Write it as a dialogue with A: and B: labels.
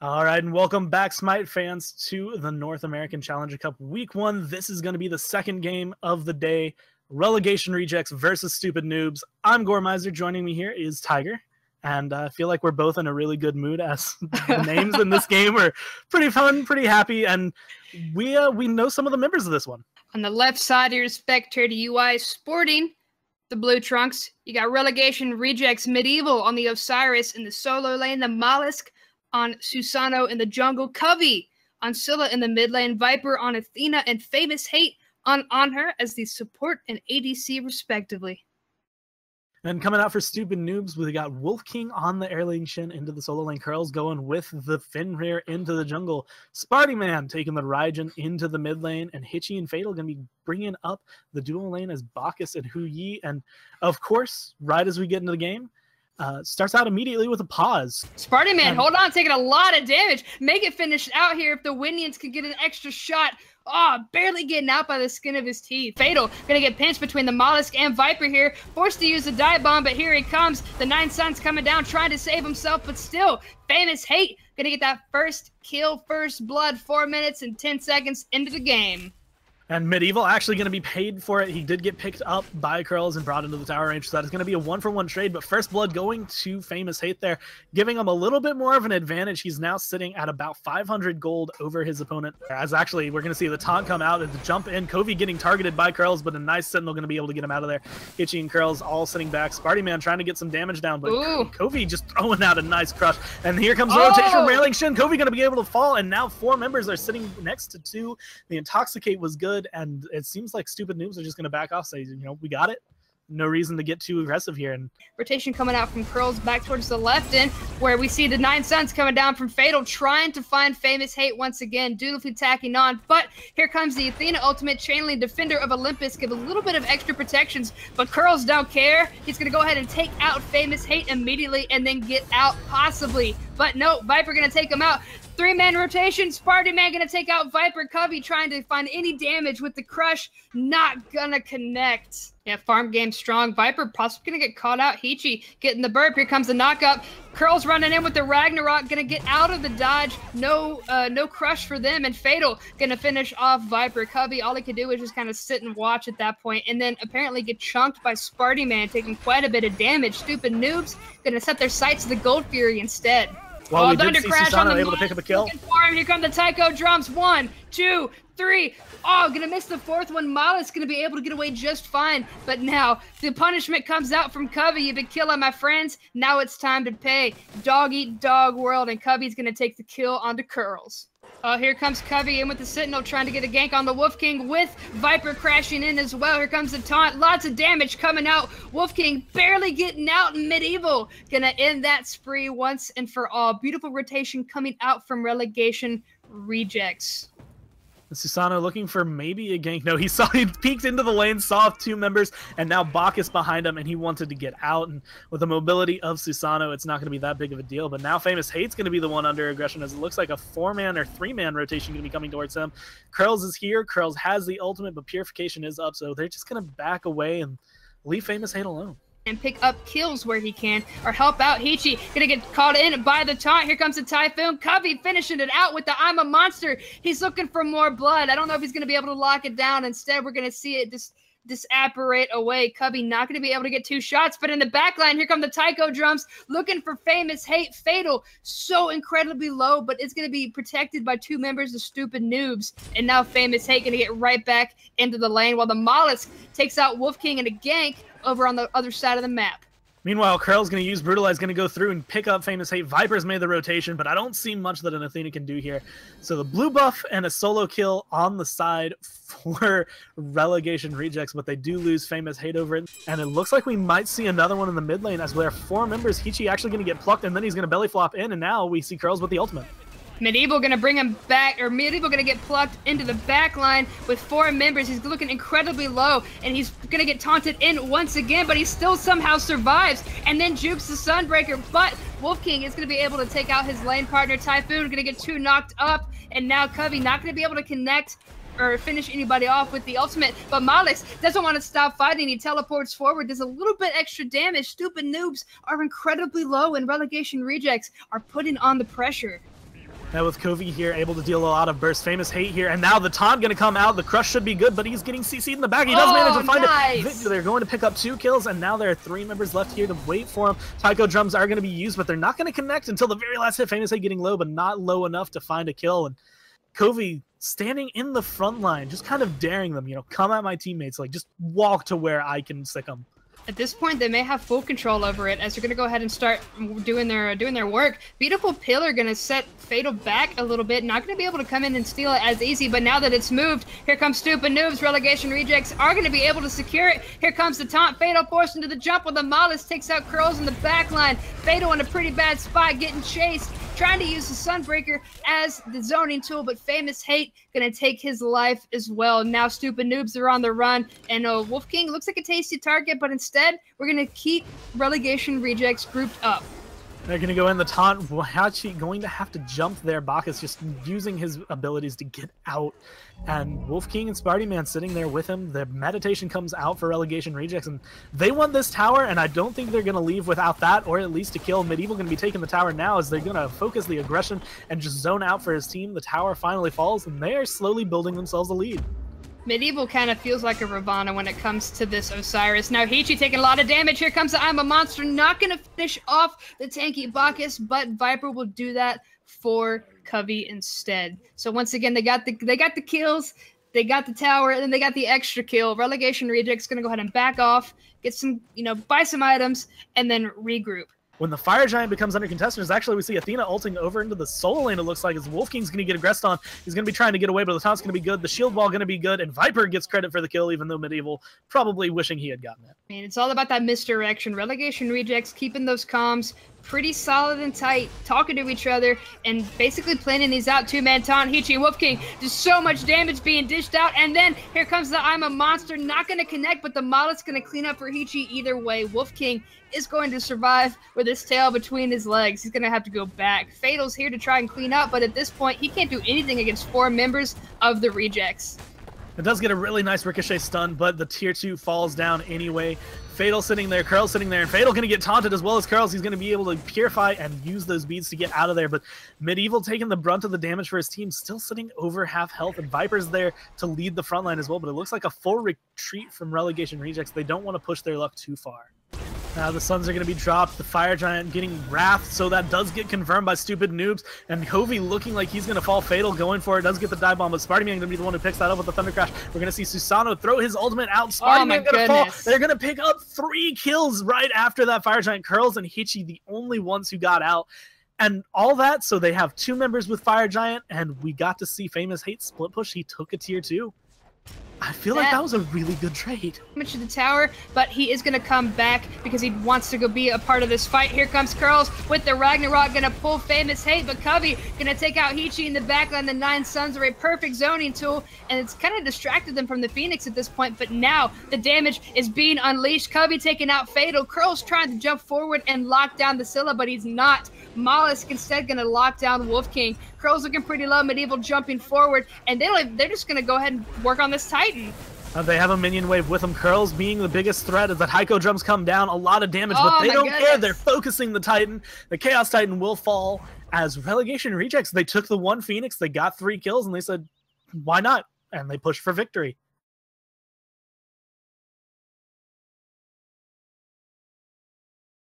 A: All right, and welcome back, Smite fans, to the North American Challenger Cup Week 1. This is going to be the second game of the day, Relegation Rejects versus Stupid Noobs. I'm Goremizer. Joining me here is Tiger, and I feel like we're both in a really good mood as the names in this game are pretty fun, pretty happy, and we know some of the members of this one.
B: On the left side here is Spectator UI sporting the blue trunks. You got Relegation Rejects Medieval on the Osiris in the solo lane, the Mollusk on Susano in the jungle, Covey on Scylla in the mid lane, Viper on Athena, and Famous Hate on her as the support and ADC respectively.
A: And coming out for Stupid Noobs, we got Wolf King on the air lane Shin into the solo lane, Curls going with the Fenrir into the jungle, Sparty Man taking the Raijin into the mid lane, and Hitchy and Fatal going to be bringing up the dual lane as Bacchus and Hu Yi. And of course, right as we get into the game, starts out immediately with a pause.
B: Sparty Man, hold on, taking a lot of damage. Make it finish out here if the Winians could get an extra shot. Oh, barely getting out by the skin of his teeth. Fatal gonna get pinched between the Mollusk and Viper here. Forced to use the dive bomb, but here he comes. The Nine Suns coming down, trying to save himself, but still, Famous Hate gonna get that first kill, first blood, 4 minutes and 10 seconds into the game.
A: And Medieval actually going to be paid for it. He did get picked up by Curls and brought into the tower range, so that is going to be a 1-for-1 trade. But first blood going to Famous Hate there, giving him a little bit more of an advantage. He's now sitting at about 500 gold over his opponent. As actually, we're going to see the taunt come out and the jump in. Covey getting targeted by Curls, but a nice Sentinel going to be able to get him out of there. Itchy and Curls all sitting back. Sparty Man trying to get some damage down, but Covey just throwing out a nice crush. And here comes the rotation from Railing Shin. Covey going to be able to fall, and now 4 members are sitting next to 2. The Intoxicate was good, and it seems like Stupid Noobs are just going to back off, say, we got it. No reason to get too aggressive here. And
B: rotation coming out from Curls back towards the left end, where we see the Nine Suns coming down from Fatal, trying to find Famous Hate once again, dutifully tacking on. But here comes the Athena ultimate, Chainlink Defender of Olympus, give a little bit of extra protections, but Curls don't care. He's going to go ahead and take out Famous Hate immediately and then get out possibly. But no, Viper going to take him out. 3-man rotation, Sparty Man gonna take out Viper. Covey trying to find any damage with the crush, not gonna connect. Yeah, farm game strong. Viper possibly gonna get caught out. Hichi getting the burp. Here comes the knockup. Curls running in with the Ragnarok, gonna get out of the dodge. No crush for them, and Fatal gonna finish off Viper. Covey, all he could do was just kind of sit and watch at that point, and then apparently get chunked by Sparty Man, taking quite a bit of damage. Stupid Noobs gonna set their sights to the Gold Fury instead.
A: Well, we did see Susano able to pick up a kill.
B: Here come the Taiko drums. 1, 2, 3. Oh, gonna miss the 4th one. Mala's gonna be able to get away just fine. But now the punishment comes out from Covey. You've been killing my friends. Now it's time to pay. Dog eat dog world, and Covey's gonna take the kill onto Curls. Here comes Covey in with the Sentinel, trying to get a gank on the Wolf King with Viper crashing in as well. Here comes the taunt. Lots of damage coming out. Wolf King barely getting out. Medieval gonna end that spree once and for all. Beautiful rotation coming out from Relegation Rejects.
A: Susano looking for maybe a gank. No, he peeked into the lane, saw 2 members, and now Bacchus behind him, and he wanted to get out. And with the mobility of Susano, it's not going to be that big of a deal. But now Famous Hate's going to be the one under aggression, as it looks like a 4-man or 3-man rotation going to be coming towards him. Curls is here. Curls has the ultimate, but Purification is up, so they're just going to back away and leave Famous Hate alone.
B: And pick up kills where he can, or help out. Hichi gonna get caught in by the taunt. Here comes the Typhoon. Covey finishing it out with the I'm a Monster. He's looking for more blood. I don't know if he's gonna be able to lock it down. Instead, we're gonna see it just disapparate away. Covey not gonna be able to get 2 shots, but in the back line, here come the Taiko drums, looking for Famous Hate. Fatal, so incredibly low, but it's gonna be protected by 2 members of Stupid Noobs. And now Famous Hate gonna get right back into the lane, while the Mollusk takes out Wolf King in a gank over on the other side of the map.
A: Meanwhile, Curl's going to use Brutalize, going to go through and pick up Famous Hate. Viper's made the rotation, but I don't see much that an Athena can do here. So the blue buff and a solo kill on the side for Relegation Rejects, but they do lose Famous Hate over it. And it looks like we might see another one in the mid lane, as there are 4 members. Hichi actually going to get plucked, and then he's going to belly flop in, and now we see Curls with the ultimate.
B: Medieval gonna bring him back, or Medieval gonna get plucked into the back line with 4 members. He's looking incredibly low, and he's gonna get taunted in once again, but he still somehow survives, and then jukes the Sunbreaker. But Wolf King is gonna be able to take out his lane partner. Typhoon gonna get 2 knocked up, and now Covey not gonna be able to connect or finish anybody off with the ultimate, but Malix doesn't want to stop fighting. He teleports forward, does a little bit extra damage. Stupid Noobs are incredibly low, and Relegation Rejects are putting on the pressure.
A: Now with Covey here, able to deal a lot of burst. Famous Hate here, and now the taunt going to come out. The crush should be good, but he's getting CC'd in the back. He does manage to find it. They're going to pick up 2 kills, and now there are 3 members left here to wait for him. Taiko drums are going to be used, but they're not going to connect until the very last hit. Famous Hate getting low, but not low enough to find a kill. And Covey standing in the front line, just kind of daring them, you know, come at my teammates, like just walk to where I can stick them.
B: At this point, they may have full control over it as they're going to go ahead and start doing their work. Beautiful Pillar going to set Fatal back a little bit. Not going to be able to come in and steal it as easy, but now that it's moved, here comes Stupid Noobs. Relegation Rejects are going to be able to secure it. Here comes the taunt. Fatal forced into the jump with the Mollis, takes out Curls in the back line. Fatal in a pretty bad spot, getting chased, trying to use the Sunbreaker as the zoning tool, but Famous Hate going to take his life as well. Now Stupid Noobs are on the run, and Wolf King looks like a tasty target, but instead, we're going to keep Relegation Rejects grouped up.
A: They're going to go in the taunt. Wahachi going to have to jump there. Bacchus just using his abilities to get out. And Wolf King and Sparty Man sitting there with him. The meditation comes out for Relegation Rejects, and they want this tower, and I don't think they're going to leave without that, or at least to kill. Medieval going to be taking the tower now as they're going to focus the aggression and just zone out for his team. The tower finally falls, and they are slowly building themselves a lead.
B: Medieval kind of feels like a Ravana when it comes to this Osiris. Now Hichi taking a lot of damage. Here comes the I'm a Monster. Not going to finish off the tanky Bacchus, but Viper will do that for Covey instead. So once again, they got the kills, they got the tower, and then they got the extra kill. Relegation Rejects going to go ahead and back off, get some, buy some items, and then regroup.
A: When the Fire Giant becomes under contestants, actually we see Athena ulting over into the solo lane, it looks like, as Wolf King's going to get aggressed on. He's going to be trying to get away, but the taunt's going to be good. The shield wall going to be good, and Viper gets credit for the kill, even though Medieval probably wishing he had gotten it.
B: I mean, it's all about that misdirection. Relegation Rejects keeping those comms pretty solid and tight, talking to each other, and basically planning these out. 2-man taunt, Hichi and Wolf King. Just so much damage being dished out, and then here comes the I'm a Monster. Not going to connect, but the Mollet's going to clean up for Hichi either way. Wolf King is going to survive with his tail between his legs. He's going to have to go back. Fatal's here to try and clean up, but at this point, he can't do anything against 4 members of the Rejects.
A: It does get a really nice ricochet stun, but the tier 2 falls down anyway. Fatal sitting there, Curl sitting there, and Fatal going to get taunted as well as Curls. He's going to be able to purify and use those beads to get out of there, but Medieval taking the brunt of the damage for his team, still sitting over half health, and Viper's there to lead the front line as well, but it looks like a full retreat from Relegation Rejects. They don't want to push their luck too far. Now the Suns are going to be dropped, the Fire Giant getting Wrath, so that does get confirmed by Stupid Noobs, and Covey looking like he's going to fall. Fatal going for it, does get the dive bomb, but Sparty Man going to be the one who picks that up with the Thunder Crash. We're going to see Susano throw his ultimate out, Sparty Man going to fall. They're going to pick up 3 kills right after that. Fire Giant, Curls, and Hichi, the only ones who got out. And all that, so they have 2 members with Fire Giant, and we got to see Famous Hate split push. He took a tier 2. I feel like that was a really good trade.
B: Damage to the tower, but he is going to come back because he wants to go be a part of this fight. Here comes Curls with the Ragnarok, going to pull Famous Hate, but Covey going to take out Hichi in the backline. The 9 Suns are a perfect zoning tool, and it's kind of distracted them from the Phoenix at this point, but now the damage is being unleashed. Covey taking out Fatal. Curls trying to jump forward and lock down the Scylla, but he's not. Mollusk instead going to lock down Wolf King. Curls looking pretty low, Medieval jumping forward, and they're just going to go ahead and work on this Titan.
A: They have a minion wave with them. Curls being the biggest threat as the Taiko drums come down. A lot of damage, but they don't care. They're focusing the Titan. The Chaos Titan will fall as Relegation Rejects. They took the 1 Phoenix. They got 3 kills, and they said, why not? And they pushed for victory.